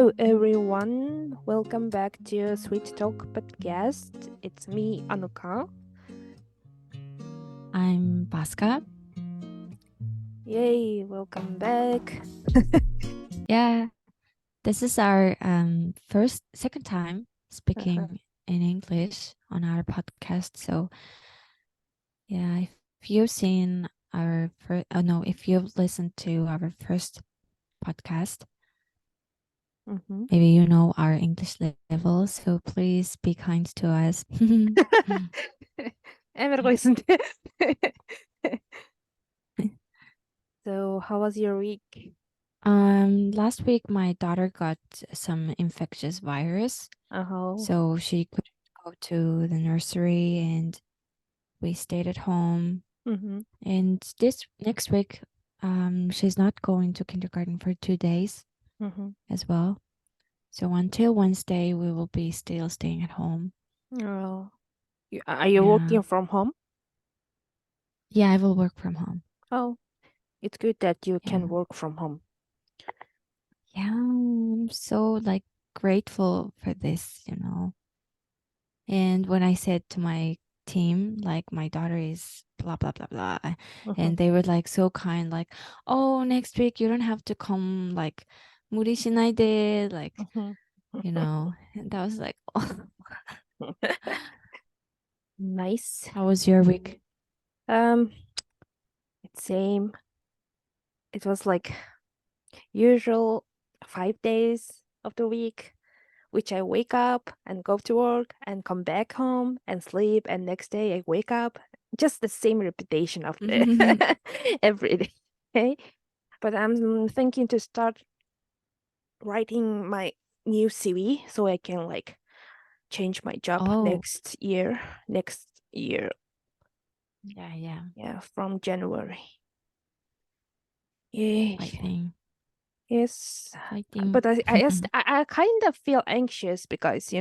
Hello everyone, welcome back to Sweet Talk podcast. It's me, Anuka. I'm Baska. Yay, welcome back. Yeah, this is our second time speaking in English on our podcast. So yeah, if you've seen our if you've listened to our first podcast, maybe you know our English level. So please be kind to us. Амар гойсонтэй. So, how was your week? Last week my daughter got some infectious virus. So she couldn't go to the nursery and we stayed at home. And this next week, she's not going to kindergarten for 2 days as well. So until Wednesday, we will be still staying at home. Oh. Are you working from home? Yeah, I will work from home. Oh, it's good that you can work from home. Yeah, I'm so grateful for this, And when I said to my team, my daughter is blah, blah, blah, blah. And they were so kind, oh, next week you don't have to come, 무리 시나이데, and I was like, oh. Nice. How was your week? It's same. It was usual 5 days of the week, which I wake up and go to work and come back home and sleep, and next day I wake up. Just the same repetition of the every day. Okay? But I'm thinking to start writing my new CV so I can change my job next year. Yeah, from January. Yay. Fighting. Yes. Fighting. But I kind of feel anxious because,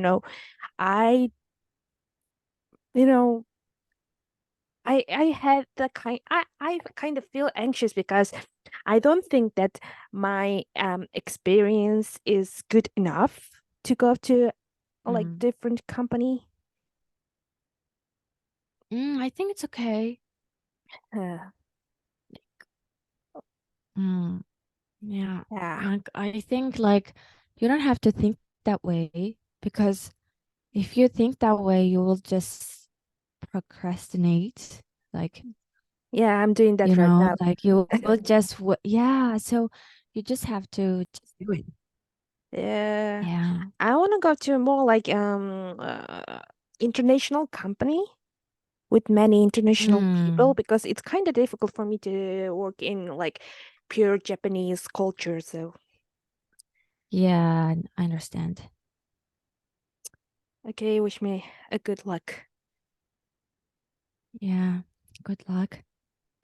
I had I kind of feel anxious because I don't think that my experience is good enough to go to different company. I think it's okay. Yeah. I think you don't have to think that way, because if you think that way, you will just procrastinate. Yeah, I'm doing that right now. You will just so you just have to just do it. Yeah. I want to go to more international company with many international people, because it's kind of difficult for me to work in pure Japanese culture. So yeah, I understand. Okay, wish me a good luck. Yeah, good luck.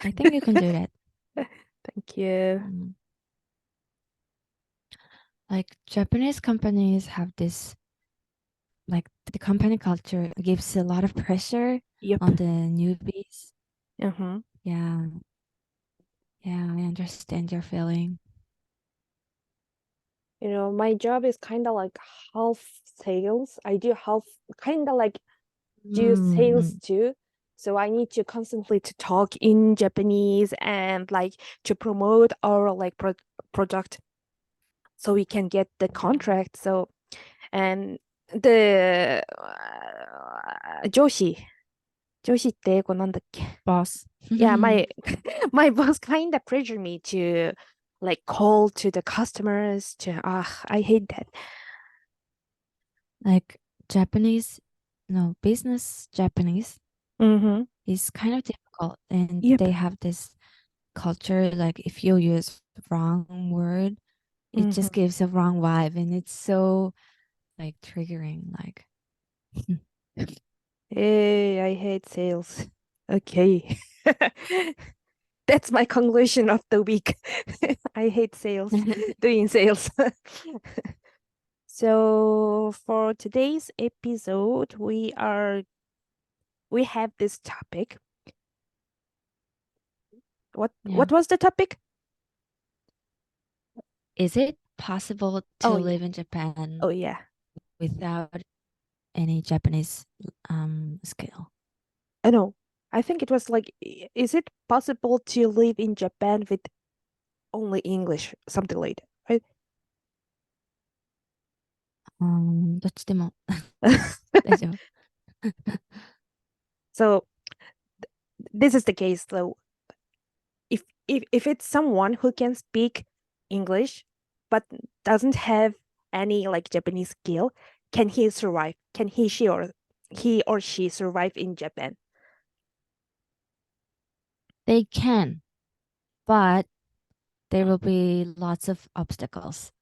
I think you can do that. Thank you. Japanese companies have this, the company culture gives a lot of pressure on the newbies. Yeah, I understand your feeling. My job is kind of half sales. I do half kind of do sales too. So I need to constantly to talk in Japanese and to promote our product so we can get the contract. So, and the 上司って英語なんだっけ? Boss. Yeah, my boss kind of pressured me to call to the customers to I hate that. Business Japanese is kind of difficult, and they have this culture, if you use the wrong word, it just gives a wrong vibe, and it's so triggering. Hey, I hate sales. Okay. That's my conclusion of the week. I hate sales, doing sales. So for today's episode, we have this topic. What was the topic? Is it possible to Oh, yeah. live in Japan Oh, yeah. without any Japanese skill? I know. I think it was like, is it possible to live in Japan with only English, something like that, right? どっちでも大丈夫。So this is the case though. If it's someone who can speak English but doesn't have any like Japanese skill, can he survive? Can he or she survive in Japan? They can, but there will be lots of obstacles.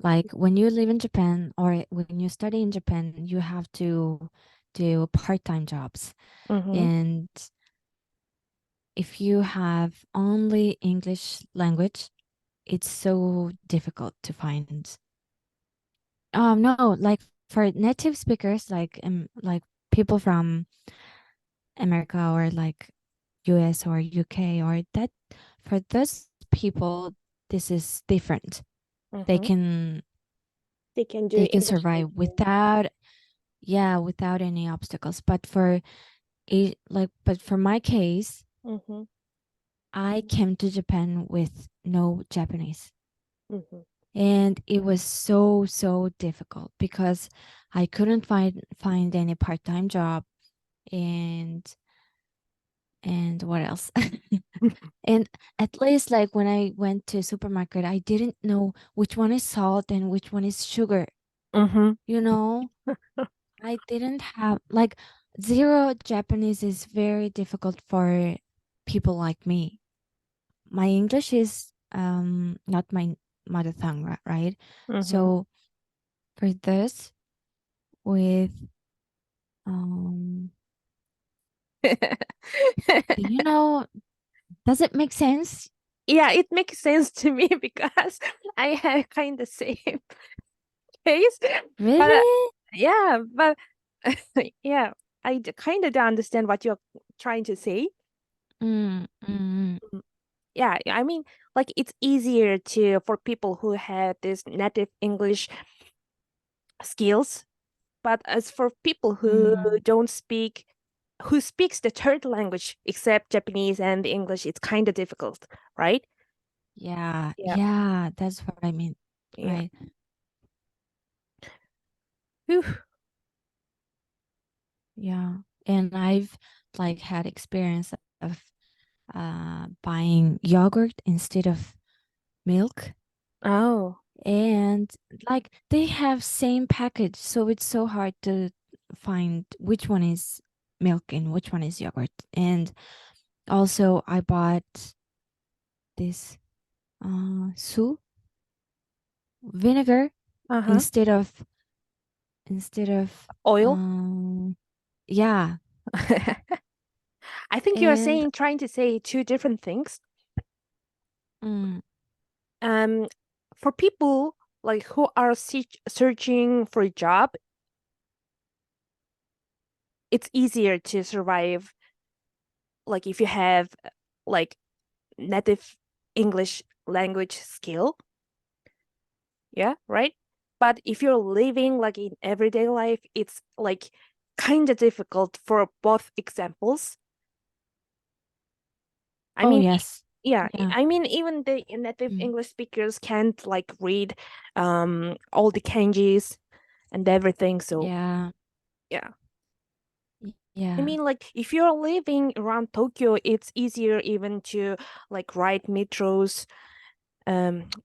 Like when you live in Japan or when you study in Japan, you have to do part-time jobs. Mm-hmm. And if you have only English language, it's so difficult to find. No, like for native speakers, like people from America or like US or UK or that, for those people, this is different. They Mm-hmm. can They can do they can English survive language. without any obstacles. But for my case, Mm-hmm. I came to Japan with no Japanese. Mm-hmm. And it was so difficult because I couldn't find any part-time job and what else? And at least like when I went to supermarket, I didn't know which one is salt and which one is sugar. Mm-hmm. You know, I didn't have like zero Japanese is very difficult for people like me. My English is not my mother tongue, right? Mm-hmm. So for this with do you know, does it make sense? Yeah, it makes sense to me because I had kind of same case. But Really? yeah, but yeah, I kind of don't understand what you're trying to say. Mm, mm, Mm. Yeah, I mean, like it's easier to for people who have this native English skills, but as for people who mm. don't speak, who speaks the third language except Japanese and English, it's kind of difficult, right? Yeah, Yeah, yeah, that's what I mean. yeah. Right. Whew. Yeah. And I've like had experience of buying yogurt instead of milk. Oh. And like they have same package, so it's so hard to find which one is milk and which one is yogurt. And also I bought this soup vinegar Uh-huh. instead of Oil. yeah. I think you're And trying to say two different things. mm, Um, for people like who are searching for a job, it's easier to survive. Like if you have like native English language skill, yeah, right? But if you're living like in everyday life, it's like kind of difficult for both examples. I oh mean, yes. yeah, Yeah. I mean, even the native Mm, English speakers can't like read all the kanjis and everything. So yeah. yeah, I Yeah. mean, like if you're living around Tokyo, it's easier even to like ride metros,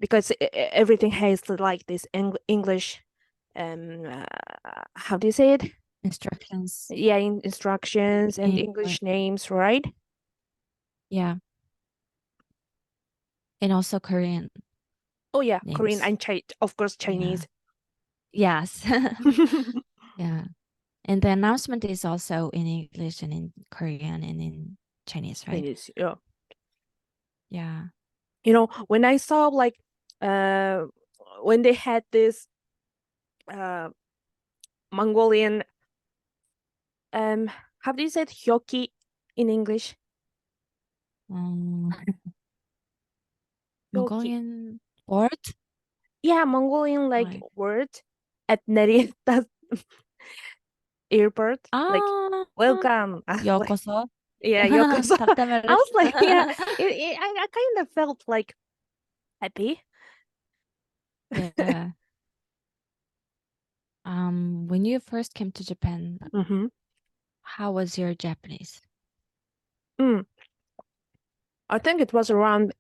because everything has like this English, how do you say it? Instructions. Yeah, instructions and And English names, right? yeah. And also Korean Oh yeah, Korean names. and of course Yeah. Chinese. Yes. Yeah. And the announcement is also in English and in Korean and in Chinese, right? Chinese, yeah. Yeah. You know, when I saw like uh when they had this uh Mongolian, how do you say it? Hyoki in English? Um, Hyoki. Mongolian. Bored? Yeah, Mongolian like Like, word at Neri airport, like ah, welcome. Like, yokoso. yeah, yokoso. I 답답해라. was like, yeah, I kind of felt like happy. Yeah. When you first came to Japan, Mm-hmm. how was your Japanese? I think it was around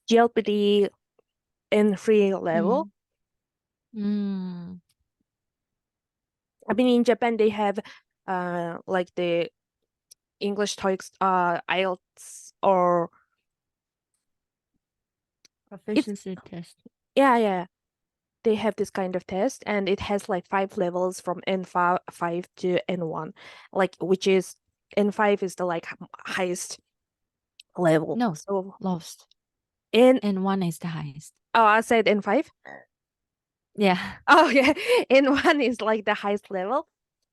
GLPD N3 level. Mm. I mean, in Japan they have like the English TOEIC, IELTS, or it's Proficiency test. yeah. They have this kind of test, and it has like 5 levels from N5 to N1, like which is N5 is the like highest level. No, So lowest. in And one is the highest. I said N5. Yeah. Oh yeah, N1 is like the highest level.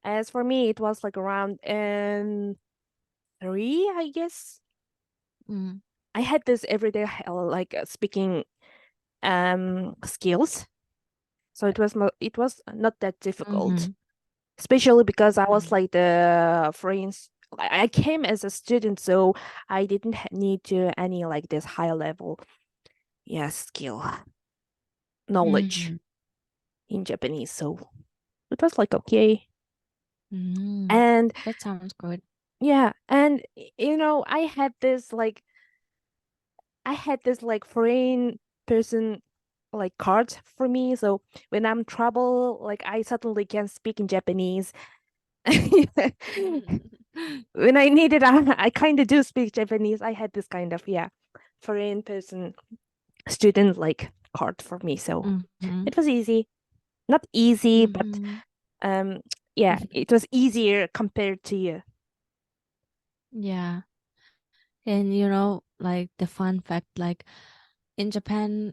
As for me, it was like around N3, I guess. Mm. I had this everyday like speaking skills, so it was not that difficult, especially because I was like the friends. I came as a student, so I didn't need to any like this high level, yeah, skill knowledge in Japanese. So it was like okay, and That sounds good. yeah, and I had this like foreign person like card for me. So when I'm trouble, like I suddenly can speak in Japanese. When I needed, I kind of do speak Japanese. I had this kind of foreign person student like card for me. So it was easy. Not easy, but um yeah, it was easier compared to you. Yeah. And you know, like the fun fact, like in Japan,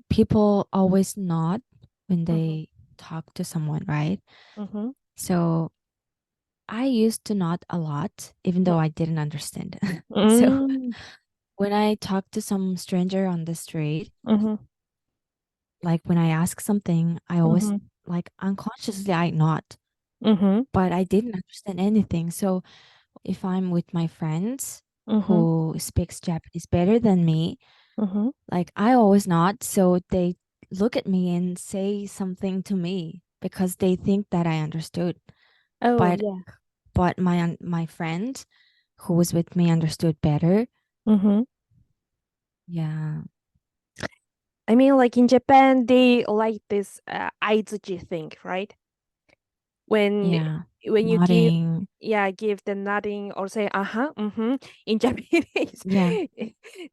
people always nod when Mm-hmm. they talk to someone, right? Mm-hmm. So I used to nod a lot, even though I didn't understand. So Mm-hmm. when I talk to some stranger on the street, Mm-hmm. like when I ask something, I always Mm-hmm. like unconsciously I nod, Mm-hmm. but I didn't understand anything. So if I'm with my friends Mm-hmm. who speaks Japanese better than me, Mm-hmm. like I always nod, so they look at me and say something to me because they think that I understood. Oh But yeah. my friend who was with me understood better. Mm-hmm. Yeah. I mean, like in Japan, they like this aizuchi thing, right? When Yeah. when you Nodding. give the nodding or say uh-huh, mm-hmm in Japanese, Yeah.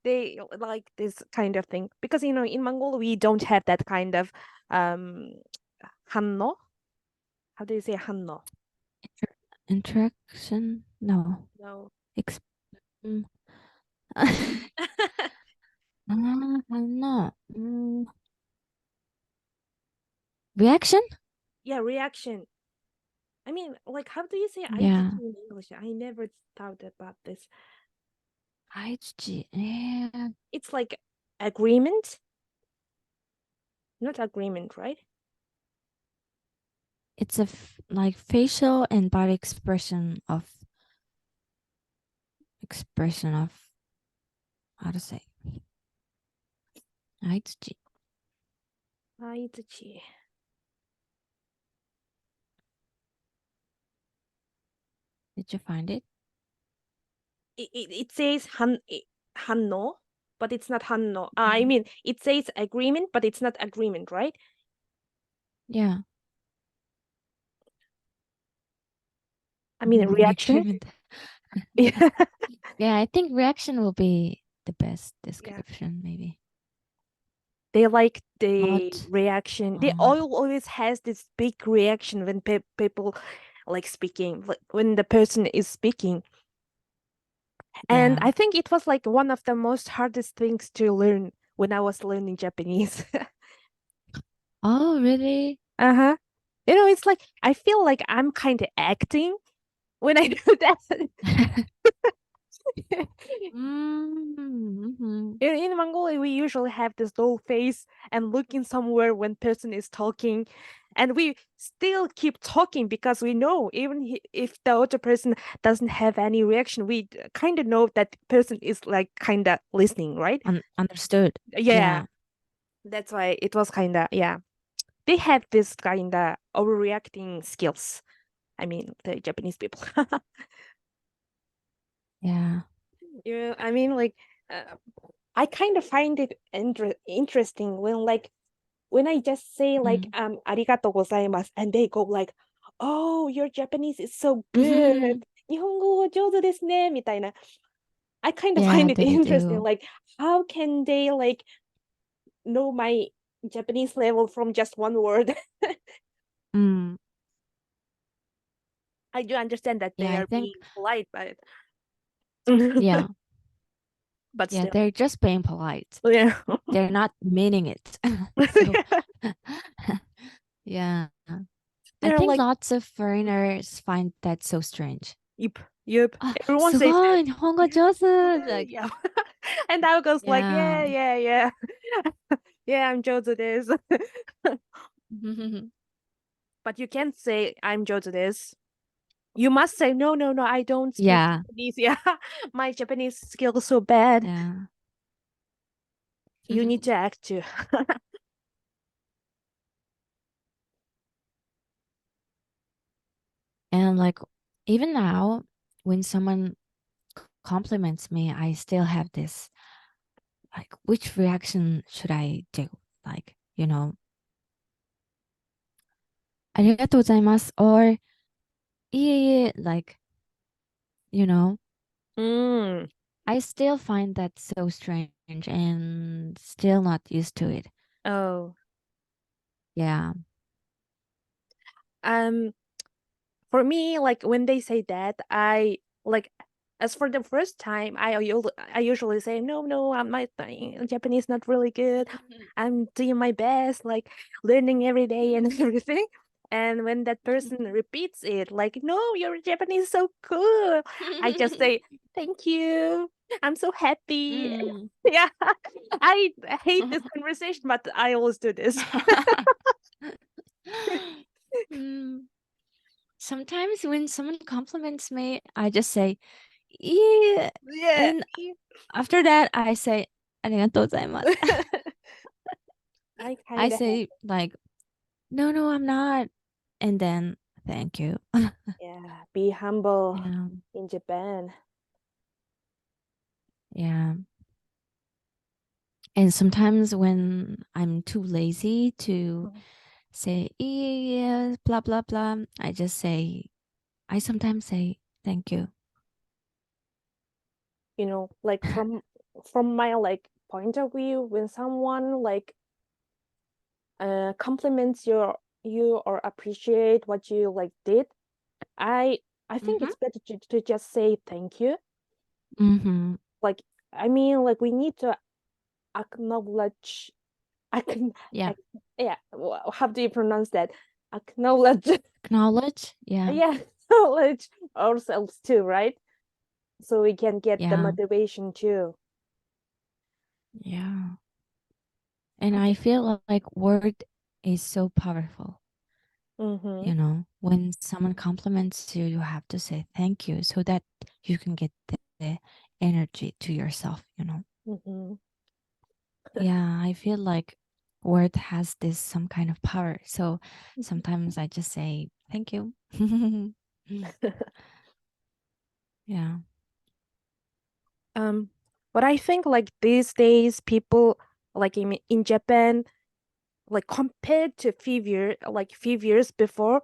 they like this kind of thing because in Mongol we don't have that kind of um hanno. How do you say hanno? Interaction? No. No. Ex mm. No. Reaction? Yeah, reaction. I mean, like, how do you say Yeah. aizuchi in English? I never thought about this. Aichi. Yeah. It's like agreement, not agreement, right? It's a like facial and body expression of how to say Aichi. Aizuchi. Did you find it? It says hanno, but it's not hanno. I mean, it says agreement, but it's not agreement, right? Yeah. I mean, reaction. Agreement. Yeah. Yeah, I think reaction will be the best Yeah. description, maybe. They like Not. the reaction. They always has this big reaction when people like speaking, like when the person is speaking. And Yeah. I think it was like one of the most hardest things to learn when I was learning Japanese. Oh, really? Uh-huh. It's like I feel like I'm kind of acting when I do that. Mm-hmm. In Mongolia, we usually have this dull face and looking somewhere when person is talking, and we still keep talking because we know even if the other person doesn't have any reaction, we kind of know that person is like kind of listening, right? Understood. Yeah, that's why it was kind of They have this kind of overreacting skills. I mean, the Japanese people. Yeah. Yeah, I mean, like, I kind of find it interesting when I just say like arigato gozaimasu and they go like, "Oh, your Japanese is so good. 日本語上手ですね," みたいな. I kind of Yeah, find it they interesting. do. Like, how can they like know my Japanese level from just one word? I do understand that Yeah, they I are think, being polite, but yeah, but yeah, still, they're just being polite. yeah. They're not meaning it. So, yeah. I They're think like, lots of foreigners find that so strange. yep. Ah, Everyone says that. すごい、日本語上手. Like, Yeah. And I goes like, yeah. yeah. Yeah, I'm Jojo this. But you can't say I'm Jojo this. You must say, no, I don't speak Yeah, Japanese. Yeah, my Japanese skill is so bad. yeah. You need to act too. And like, even now, when someone compliments me, I still have this, like, which reaction should I do? Like, ありがとうございます or いえいえ like, Mm. I still find that so strange and still not used to it. Oh. Yeah. For me, like when they say that, I like as for the first time, I usually say no, my Japanese not really good. I'm doing my best, like learning every day and everything. And when that person repeats it, like, no, your Japanese is so cool, I just say, thank you. I'm so happy. Mm. Yeah, I hate this conversation, but I always do this. Mm. Sometimes when someone compliments me, I just say, yeah. Yeah. And after that, I say, ありがとうございます. I I kind of say, like, no, I'm not. And then, thank you. Yeah, be humble Yeah. in Japan. Yeah. And sometimes when I'm too lazy to say, yeah, blah, blah, blah, I sometimes say, thank you. Like from my like point of view, when someone like compliments you or appreciate what you like did, I think Mm-hmm. it's better to just say thank you. Mm-hmm. Like I mean, like we need to acknowledge. I can, Yeah. yeah. How do you pronounce that? Acknowledge. Acknowledge. Yeah. Yeah, acknowledge ourselves too, right? So we can get the Yeah. motivation too. Yeah. And I feel like word is so powerful. Mm-hmm. When someone compliments you, you have to say thank you so that you can get the energy to yourself. Mm-hmm. Yeah, I feel like word has this some kind of power. So sometimes I just say thank you. Yeah. But I think like these days people like in Japan, like compared to few years before,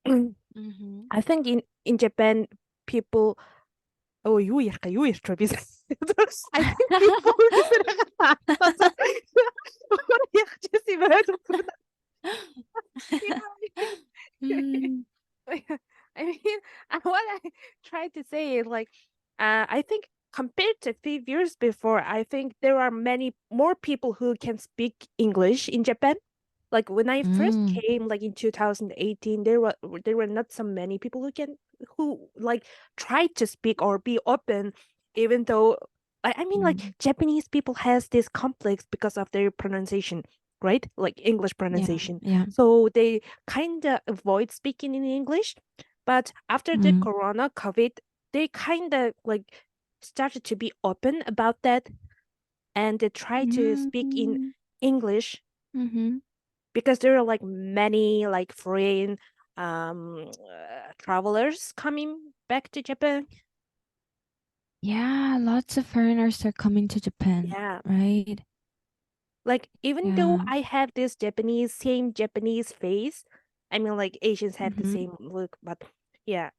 Mm-hmm. I think in Japan people юу ярих вэ би. I think people ярих гэсэн юм байдаггүй. Mm, I mean, what I tried to say is like, I think compared to 5 years before, I think there are many more people who can speak English in Japan. Like when I first mm, came, like in 2018, there were not so many people who like tried to speak or be open, even though I mean, like Japanese people has this complex because of their pronunciation, right? Like English pronunciation. Yeah. So they kind of avoid speaking in English. But after the Corona, COVID, they kind of like started to be open about that, and they try to speak in English because there are like many like foreign travelers coming back to Japan. Yeah, lots of foreigners are coming to Japan, Yeah. right? Like, even though I have this same Japanese face, I mean, like, Asians have the same look, but yeah,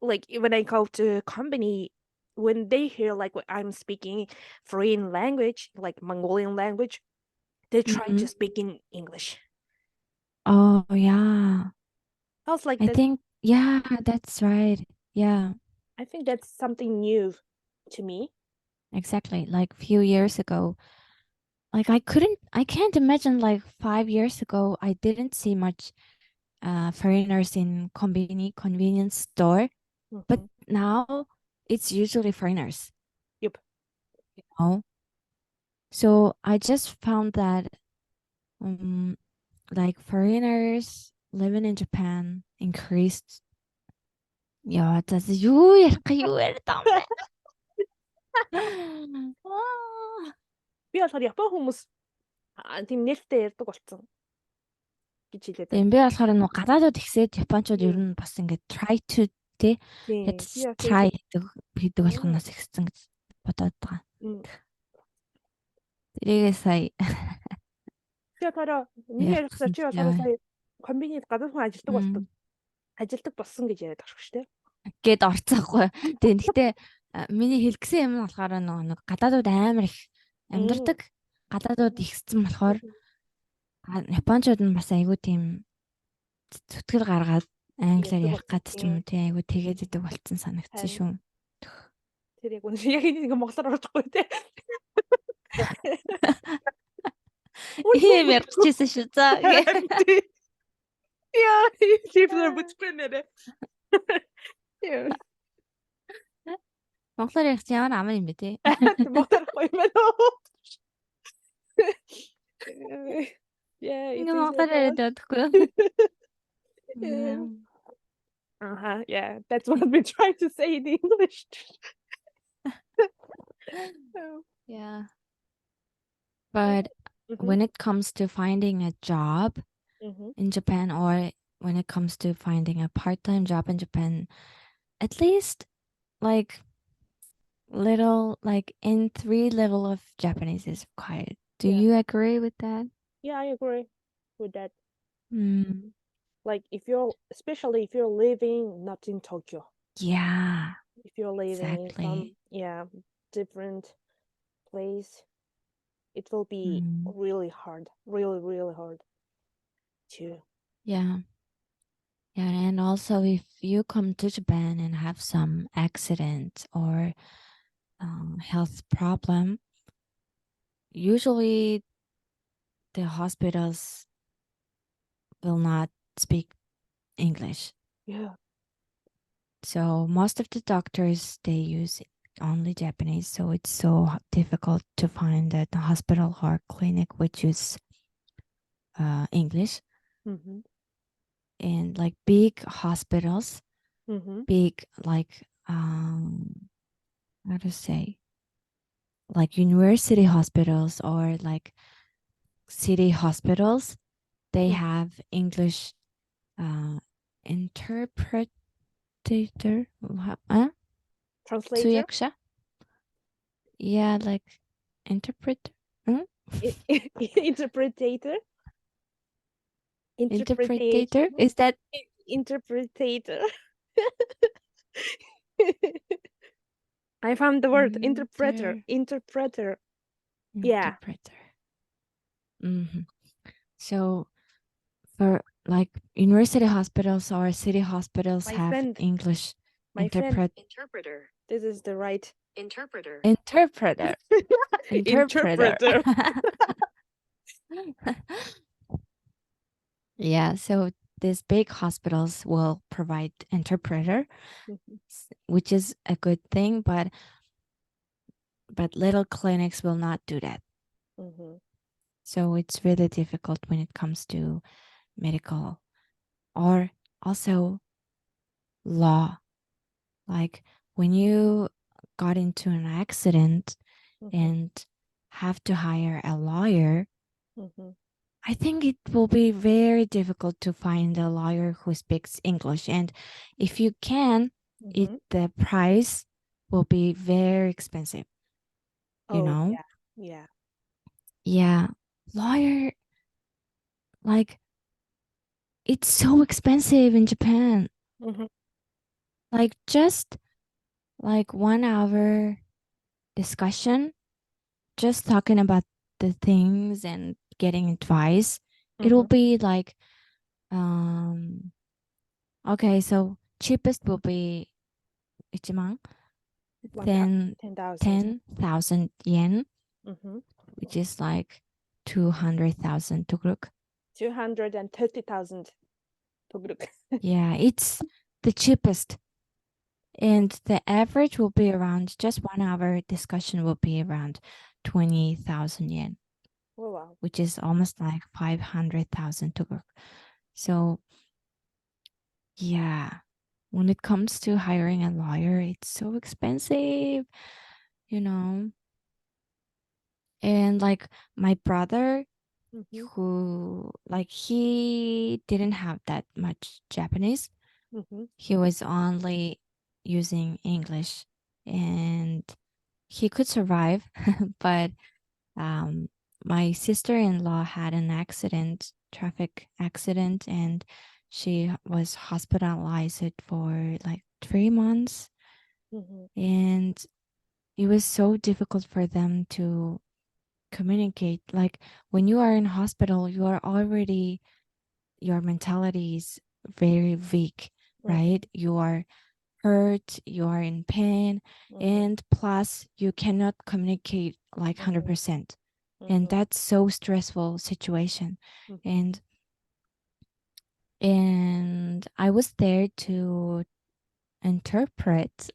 like, when I go to company, when they hear, like, what I'm speaking foreign language, like Mongolian language, they try to speak in English. Oh, yeah. I was like, I think, yeah, that's right. Yeah, I think that's something new to me. exactly. Like a few years ago, like I can't imagine like 5 years ago, I didn't see much foreigners in convenience store, but now it's usually foreigners. Yep. You know? So I just found that like foreigners living in Japan increased. Ja, das ist юу ярих юм бэ? Би болохоор Япон хүмүүс тийм нээлттэй ярьдаг болсон гэж хэлээд байна. Тийм би болохоор нөгөө гадаадууд ихсээд японочууд ер нь бас ингээд try to тий try хийдэг болгоноос ихсэн гэж бодоод байгаа. Тэрийгээ сая Чи болохоор миний ярихсаар чи болохоор сая комбинид гадаад хүн ажилдаг болсон гэж яриад байгаа шүү дээ. Гээд орцоохгүй. Тийм гэхдээ миний хэлгсэн юм нь болохоор нэг гадаадууд амар их амьдардаг. Гадаадууд ихсэн болохоор японочууд нь бас айгүй тийм зүтгэл гаргаад англиар ярих гад ч юм уу тий айгүй тэгээд идэг болцсон санагдсан шүү. Тэр яг үнэ яг нэг монголоор орчихгүй тий. Ийм ярьчихсан шүү за. Яа, хийсэн бүтгэн нэрэ. Яа. Монголоор ярих ямар амар юм бэ тий. Монголоор гоё юм байна. Yeah, Ингээ монголоор яриад өгөхгүй. Yeah, that's what we try to say in English. Yeah. But when it comes to finding a job in Japan, or when it comes to finding a part-time job in Japan, at least like little like N3 level of Japanese is required. Do you agree with that? Yeah, I agree with that. Like especially if you're living not in Tokyo. Yeah. If you're living from different place, it will be really hard, really hard too. Yeah. Yeah, and also if you come to Japan and have some accident or health problem, usually the hospitals will not speak English. Yeah. So most of the doctors, they use only Japanese. So it's so difficult to find a hospital or clinic which use English. And like big hospitals, big like, how to say, like university hospitals or like city hospitals, they have English interpreter, translator. Yeah, like interpreter. Interpretator. Interpretator? Is that interpretator? I found the word interpreter. Interpreter. Yeah. So for like university hospitals or city hospitals have English interpreter. This is the right interpreter. Interpreter. Interpreter. Yeah, so these big hospitals will provide interpreter, which is a good thing, but but little clinics will not do that. Mm-hmm. So it's really difficult when it comes to medical or also law. Like when you got into an accident Mm-hmm. and have to hire a lawyer, Mm-hmm. I think it will be very difficult to find a lawyer who speaks English. And if you can, Mm-hmm. the price will be very expensive, you Oh, know? yeah. Yeah. Yeah. Lawyer, like, it's so expensive in Japan. Mm-hmm. Like, just like 1 hour discussion, just talking about the things and getting advice, it will Mm-hmm. be like, okay, so cheapest will be 1만, then 10,000. 10,000 yen, Mm-hmm. which is like 200,000 tugruk. 230,000 tugruk. Yeah, it's the cheapest. And the average will be around, just 1 hour discussion will be around 20,000 yen, Oh, wow. which is almost like 500,000 tugruk. So, yeah, when it comes to hiring a lawyer, it's so expensive, you know. And like my brother, Mm-hmm. who like he didn't have that much Japanese. Mm-hmm. He was only using English and he could survive. But my sister-in-law had an accident, traffic accident, and she was hospitalized for like 3 months. Mm-hmm. And it was so difficult for them to communicate. Like when you are in hospital, you are already, your mentality is very weak, right? You are hurt, you are in pain, Mm-hmm. and plus you cannot communicate like 100%. And that's so stressful situation. Mm-hmm. And I was there to interpret.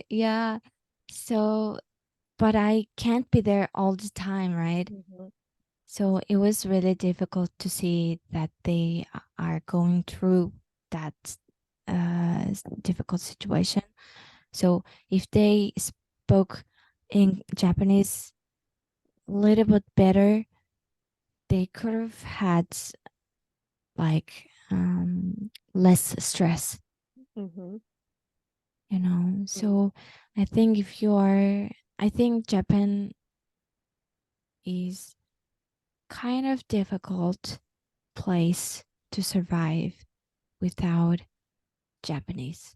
Yeah. So, but I can't be there all the time, right? Mm-hmm. So it was really difficult to see that they are going through that difficult situation. So if they spoke in Japanese a little bit better, they could have had like less stress, Mm-hmm. you know. So I think I think Japan is kind of difficult place to survive without Japanese.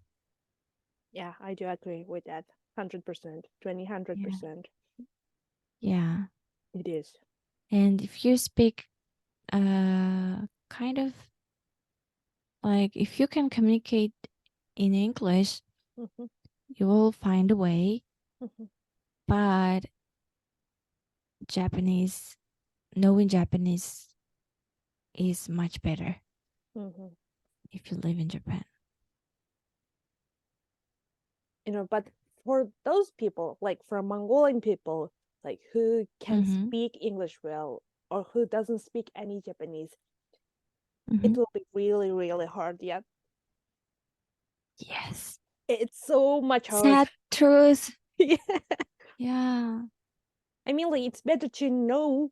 Yeah, I do agree with that. 100%, 100%. Yeah. It is. And if you speak kind of like, if you can communicate in English, Mm-hmm. you will find a way. Mm-hmm. But Japanese, knowing Japanese is much better Mm-hmm. if you live in Japan. But for those people, like for Mongolian people, like who can speak English well or who doesn't speak any Japanese, it will be really, really hard. Yeah, Yes. it's so much hard. Sad truth. Yeah. Yeah. I mean, like it's better to know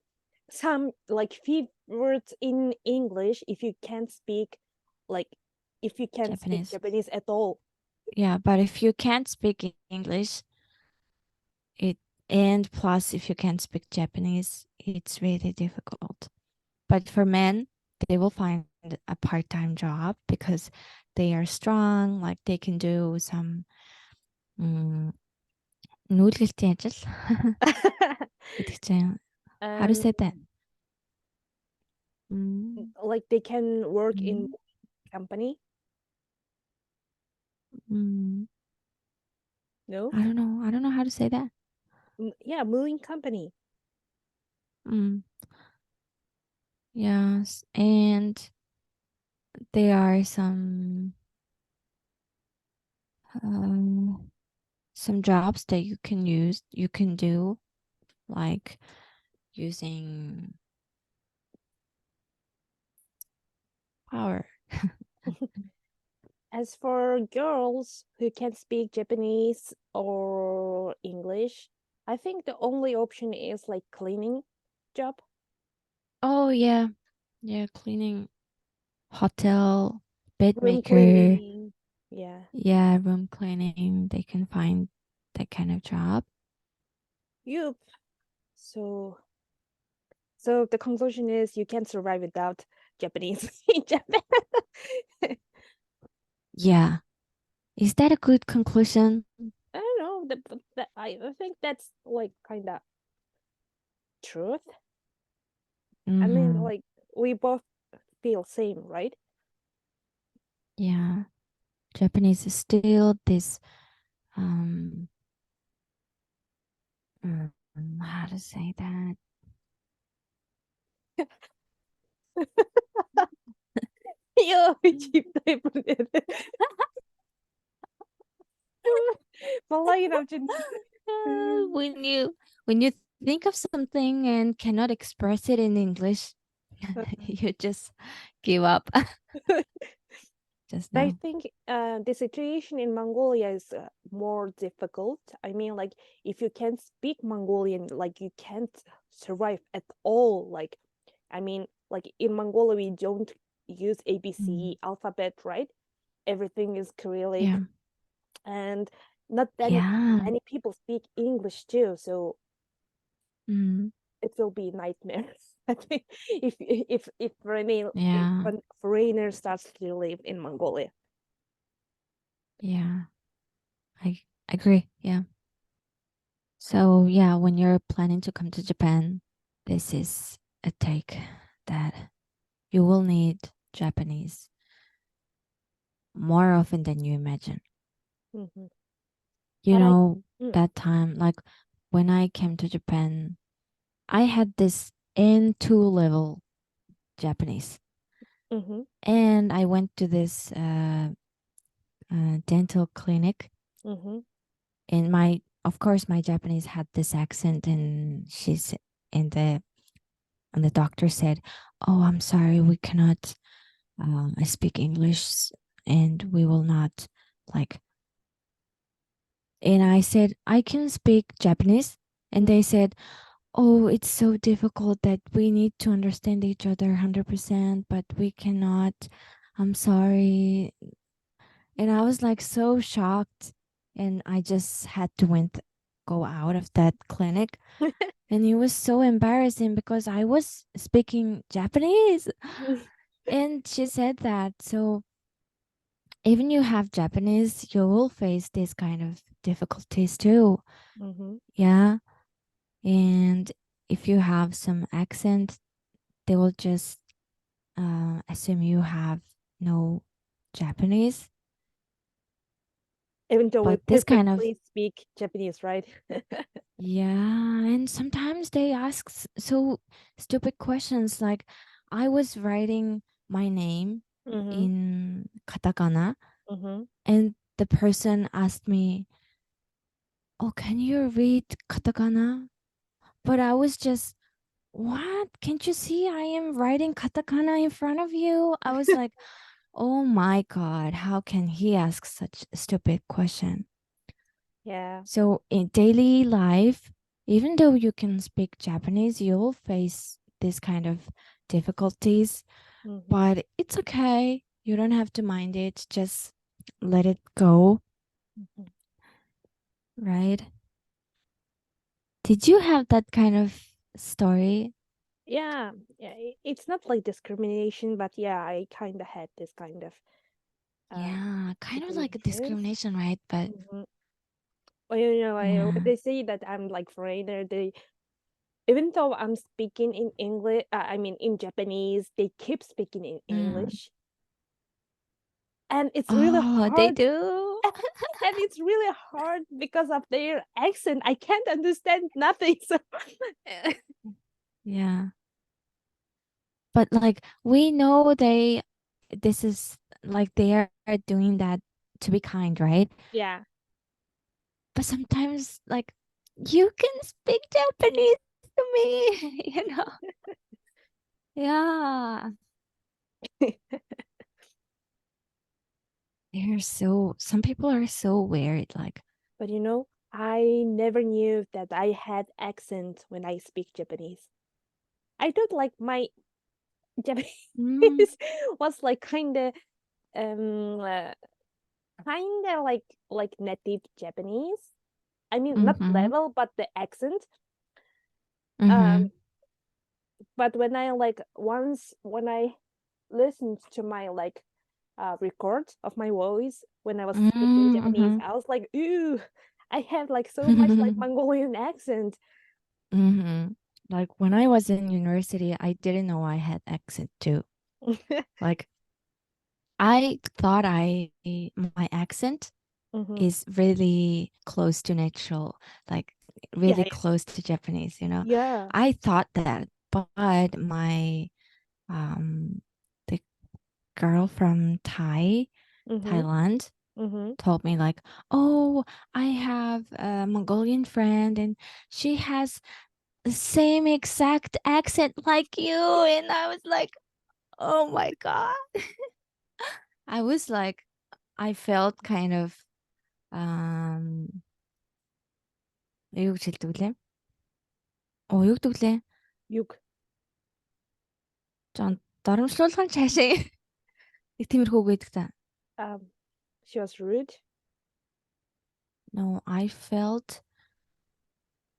some like few words in English if you can't speak, like if you can't speak Japanese. Japanese at all. Yeah, but if you can't speak English, and plus if you can't speak Japanese, it's really difficult. But for men, they will find a part-time job because they are strong, like they can do some нүүлгэлтийн ажил. Гэдэг чинь how to say that? Like they can work in company. No? I don't know. I don't know how to say that. Yeah, moving company. Yes, and there are some some jobs that you can do, like using power. As for girls who can speak Japanese or English, I think the only option is like cleaning job. Oh yeah, cleaning, hotel, bed Room maker. cleaning. Yeah. Yeah, room cleaning. They can find that kind of job. Yup. So the conclusion is you can't survive without Japanese in Japan. Yeah. Is that a good conclusion? I don't know. I think that's like kind of truth. I mean, Mm-hmm. like we both feel same, right? Yeah. Japanese is still this how to say that? Yo, cheap type ulit. Malayo na dyan. When you think of something and cannot express it in English, you just give up. Just I now. think the situation in Mongolia is more difficult. I mean, like if you can't speak Mongolian, like you can't survive at all. Like, I mean, like in Mongolia, we don't use ABC alphabet, right? Everything is Cyrillic, Yeah. and not that Yeah. many people speak English too. So Mm. it will be a nightmare. I think if Yeah. a foreigner starts to live in Mongolia. Yeah. I agree. Yeah. So yeah, when you're planning to come to Japan, this is a take that you will need Japanese more often than you imagine. Mhm. You But know, mm, that time, like when I came to Japan, I had this N2 level Japanese. mhm, And I went to this dental clinic. mhm, And of course, my Japanese had this accent, and and the doctor said, "Oh, I'm sorry, we cannot. I speak English, and we will not like." And I said, "I can speak Japanese," and they said, "Oh, it's so difficult that we need to understand each other 100%, but we cannot. I'm sorry." And I was like so shocked, and I just had to go out of that clinic. And it was so embarrassing because I was speaking Japanese. And she said that. So even you have Japanese, you will face this kind of difficulties too. mhm. Yeah. And if you have some accent, they will just assume you have no Japanese. Even though we But this kind of, perfectly speak Japanese, right? yeah. And sometimes they ask so stupid questions. Like I was writing my name Mhm, in katakana, mhm. and the person asked me, "Oh, can you read katakana?" But I was just, "What? Can't you see I am writing katakana in front of you?" I was like, "Oh my God, how can he ask such a stupid question?" Yeah. So in daily life, even though you can speak Japanese, you'll face this kind of difficulties, Mhm. but it's okay. You don't have to mind it. Just let it go, Mhm. right? Did you have that kind of story? Yeah, yeah. It's not like discrimination, but yeah, I kind of had this kind of uh Yeah, kind of like a situations. discrimination, right? But Mhm. Well, you know, when yeah. they say that I'm like foreigner, they even though I'm speaking in English, I mean in Japanese, they keep speaking in Mm. English, and it's really Oh, they hard. do. And it's really hard because of their accent. I can't understand nothing. So Yeah. But like we know this is like they are doing that to be kind, right? yeah. but sometimes like you can speak Japanese to me, you know. Yeah. Some people are so weird, like. But I never knew that I had accent when I speak Japanese. I thought like my Japanese Mm, was like um uh, kind of like native Japanese. I mean, not mm-hmm, level, but the accent. mm-hmm, But when when I listened to my record of my voice when I was speaking Japanese, mm-hmm. I was like, ooh, I have like so much like Mongolian accent. Mm-hmm. Like when I was in university, I didn't know I had accent too. Like I thought my accent Hmm. is really close to natural, like Yeah, really yeah, close to Japanese, you know. yeah. I thought that, but my the girl from Mm-hmm. Thailand Mm-hmm. told me like, "Oh, I have a Mongolian friend and she has the same exact accent like you." And I was like, "Oh my God." I was like, I felt kind of юу гэж хэлдэг лээ? Юу гэдэг лээ? Yuk. Жон доромжлуулгын цаашаа нэг тиймэрхүү гэдэг та. She was rude. No, I felt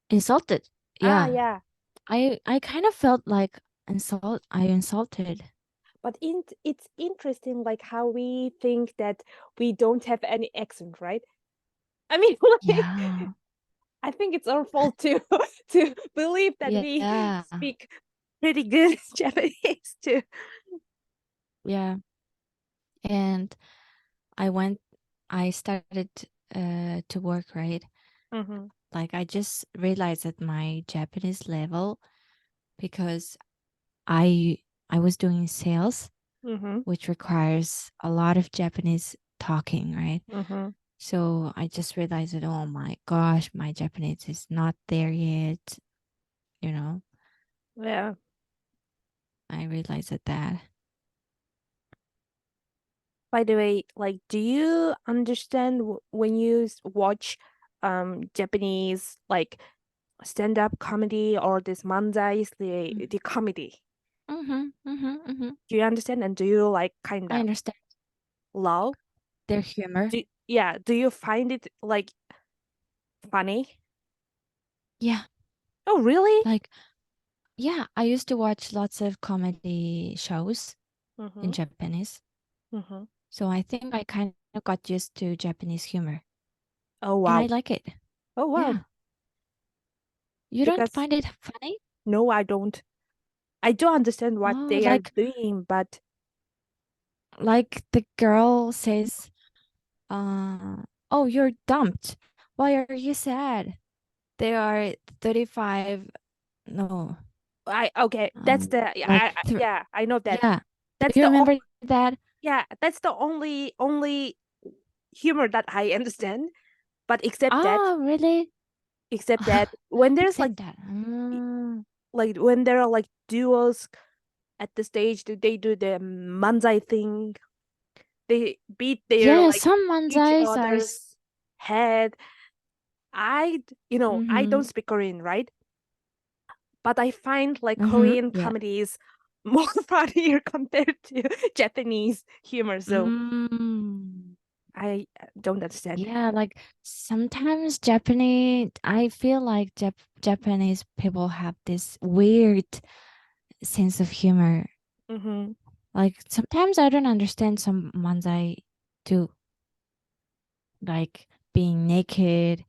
insulted. Ah, Yeah. yeah. I kind of felt like I insulted. But it's interesting, like how we think that we don't have any accent, right? I mean, like, Yeah. I think it's our fault to to believe that we Yeah. speak pretty good Japanese too. Yeah. And I started to work, right? Mm-hmm. Like I just realized that my Japanese level, because I was doing sales, Mm-hmm. which requires a lot of Japanese talking, right? Mm-hmm. So I just realized that, oh my gosh, my Japanese is not there yet. You know, Yeah. I realized that. By the way, like, do you understand when you watch Japanese like stand-up comedy or this manzai, the comedy? Mm-hmm, mm-hmm, mm-hmm. Do you understand and do you like kind I of understand love? their humor. Do you find it like funny? Yeah, Oh, really? like yeah, I used to watch lots of comedy shows in Mm-hmm. Japanese. Mm-hmm. So I think I kind of got used to Japanese humor Oh, and I wow. like it. Oh, wow. Yeah. You don't Because find it funny? no, I don't. I don't understand what Oh, they are doing, but like the girl says, oh, you're dumped. Why are you sad? They are 35. No, that's the like yeah, I know that. yeah. Do That's you the remember that? that's the only humor that I understand. But Oh, really? except that when there's Except that. Mm. like when there are like duos at the stage, they do the manzai thing. They beat their Yeah, like some each manzais are. other's head. I don't Mm-hmm. speak Korean, right? But I find like Mm-hmm. Korean Yeah. comedies more funnier compared to Japanese humor. So Mm. I don't understand. Yeah, like sometimes I feel like Japanese people have this weird sense of humor. Mm-hmm. Like sometimes I don't understand some manzai too, like being naked.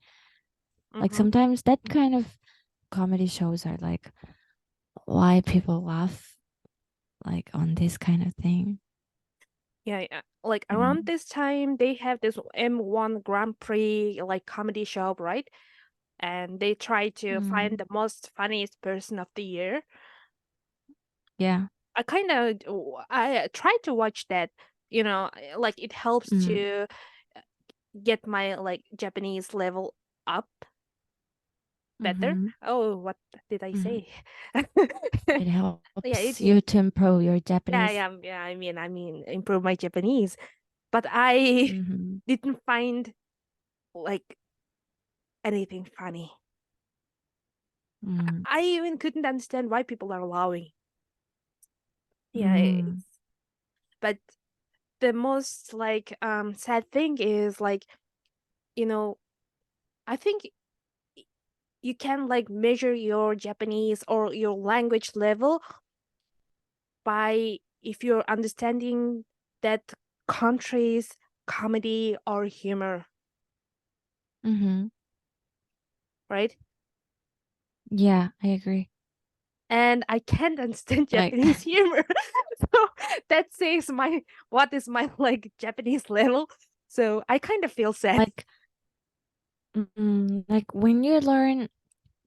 Like Mm-hmm. sometimes that kind of comedy shows are like why people laugh like on this kind of thing. Yeah, yeah. Like around Mm. this time, they have this M1 Grand Prix like comedy show, right? And they try to find Mm. the most funniest person of the year. Yeah. I try to watch that, like it helps Mm. to get my like Japanese level up better. Mhm. Oh, what did I Mhm. say? It helps it you to improve your Japanese. yeah, I mean, improve my Japanese. But I Mhm. didn't find like anything funny. Mm. I even couldn't understand why people are laughing. Yeah, Mm. but the most like sad thing is like, you know, I think you can like measure your Japanese or your language level by if you're understanding that country's comedy or humor, Mhm. right? Yeah, I agree. And I can't understand Like Japanese humor. So that says what is my like Japanese level. So I kind of feel sad. like like when you learn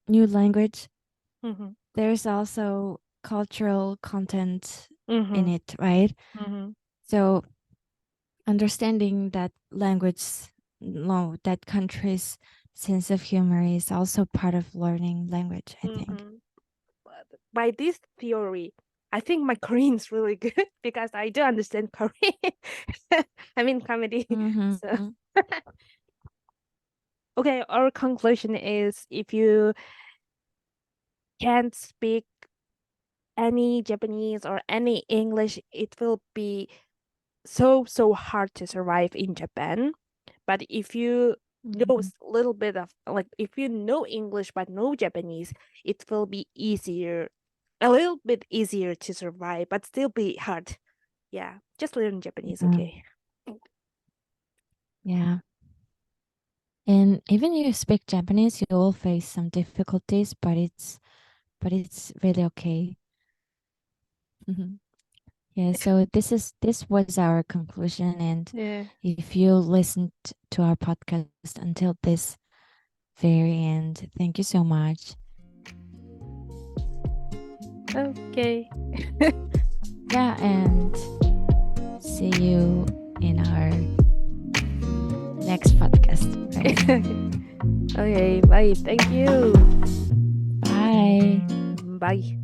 new language, Mhm. there's also cultural content in Mhm. it, right? Mhm. So understanding that language, no, that country's sense of humor is also part of learning language, I think. Mhm. But by this theory, I think my Korean is really good because I do understand Korean. I mean comedy. So Mhm. okay, our conclusion is if you can't speak any Japanese or any English, it will be so hard to survive in Japan. But if you know Mhm. a little bit of like if you know English but no Japanese, it will be easier, a little bit easier to survive, but still be hard. Yeah, just learn Japanese, Yeah. okay? Yeah. And even if you speak Japanese, you will face some difficulties, but it's really okay. Mhm. Yeah, so this was our conclusion, and Yeah. if you listened to our podcast until this very end, thank you so much. Okay. Yeah, and see you in our next podcast, right? Okay, bye. Thank you. Bye. Bye.